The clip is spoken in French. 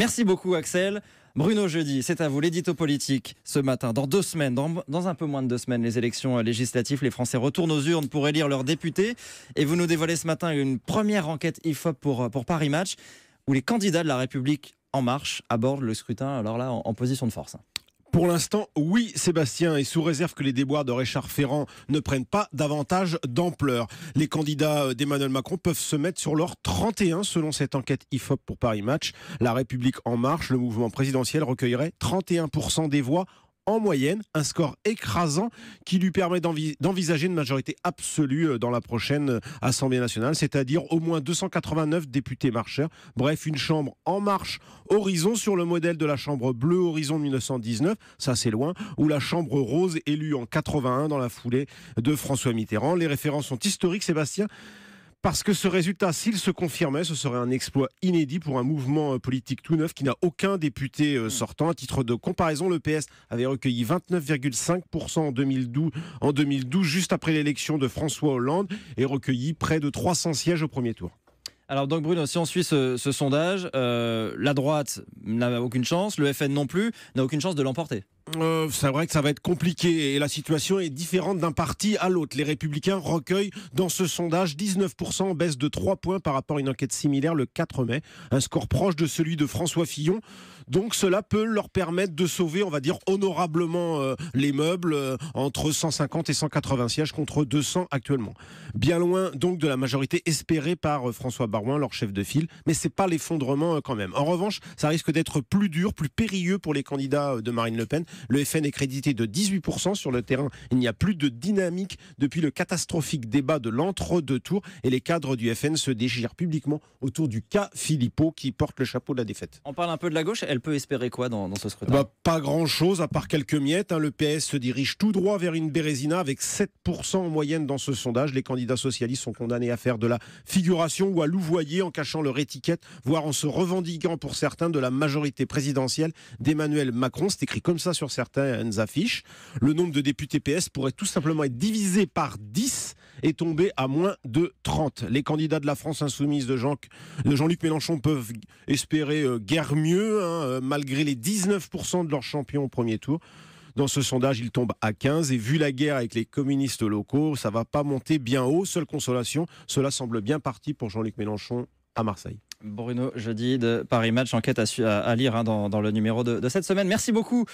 Merci beaucoup Axel. Bruno Jeudi, c'est à vous, l'édito politique ce matin. Dans 2 semaines, dans un peu moins de 2 semaines, les élections législatives, les Français retournent aux urnes pour élire leurs députés. Et vous nous dévoilez ce matin une première enquête IFOP pour Paris Match, où les candidats de La République En Marche abordent le scrutin, alors là, en position de force. Pour l'instant, oui, Sébastien, et sous réserve que les déboires de Richard Ferrand ne prennent pas davantage d'ampleur. Les candidats d'Emmanuel Macron peuvent se mettre sur leur 31, selon cette enquête IFOP pour Paris Match. La République En Marche, le mouvement présidentiel, recueillerait 31% des voix en moyenne, un score écrasant qui lui permet d'envisager une majorité absolue dans la prochaine Assemblée nationale, c'est-à-dire au moins 289 députés marcheurs. Bref, une chambre en marche horizon sur le modèle de la chambre bleue horizon de 1919, ça c'est loin, ou la chambre rose élue en 81 dans la foulée de François Mitterrand. Les références sont historiques, Sébastien, parce que ce résultat, s'il se confirmait, ce serait un exploit inédit pour un mouvement politique tout neuf qui n'a aucun député sortant. À titre de comparaison, le PS avait recueilli 29,5% en 2012, juste après l'élection de François Hollande, et recueilli près de 300 sièges au premier tour. Alors donc Bruno, si on suit ce sondage, la droite n'a aucune chance, le FN non plus, n'a aucune chance de l'emporter. C'est vrai que ça va être compliqué et la situation est différente d'un parti à l'autre. Les Républicains recueillent dans ce sondage 19% en baisse de 3 points par rapport à une enquête similaire le 4 mai. Un score proche de celui de François Fillon. Donc cela peut leur permettre de sauver, on va dire, honorablement les meubles entre 150 et 180 sièges contre 200 actuellement. Bien loin donc de la majorité espérée par François Baroin, leur chef de file. Mais c'est pas l'effondrement quand même. En revanche, ça risque d'être plus dur, plus périlleux pour les candidats de Marine Le Pen. Le FN est crédité de 18% sur le terrain. Il n'y a plus de dynamique depuis le catastrophique débat de l'entre-deux tours et les cadres du FN se déchirent publiquement autour du cas Philippot qui porte le chapeau de la défaite. On parle un peu de la gauche, elle peut espérer quoi dans ce scrutin ? Pas grand-chose à part quelques miettes. Le PS se dirige tout droit vers une Bérésina avec 7% en moyenne dans ce sondage. Les candidats socialistes sont condamnés à faire de la figuration ou à louvoyer en cachant leur étiquette, voire en se revendiquant pour certains de la majorité présidentielle d'Emmanuel Macron. C'est écrit comme ça sur certaines affiches. Le nombre de députés PS pourrait tout simplement être divisé par 10 et tomber à moins de 30. Les candidats de la France insoumise de Jean-Luc Mélenchon peuvent espérer guère mieux, malgré les 19% de leurs champions au premier tour. Dans ce sondage, il tombe à 15 et vu la guerre avec les communistes locaux, ça va pas monter bien haut. Seule consolation, cela semble bien parti pour Jean-Luc Mélenchon à Marseille. Bruno Jeudi de Paris Match, enquête à lire dans le numéro de cette semaine. Merci beaucoup.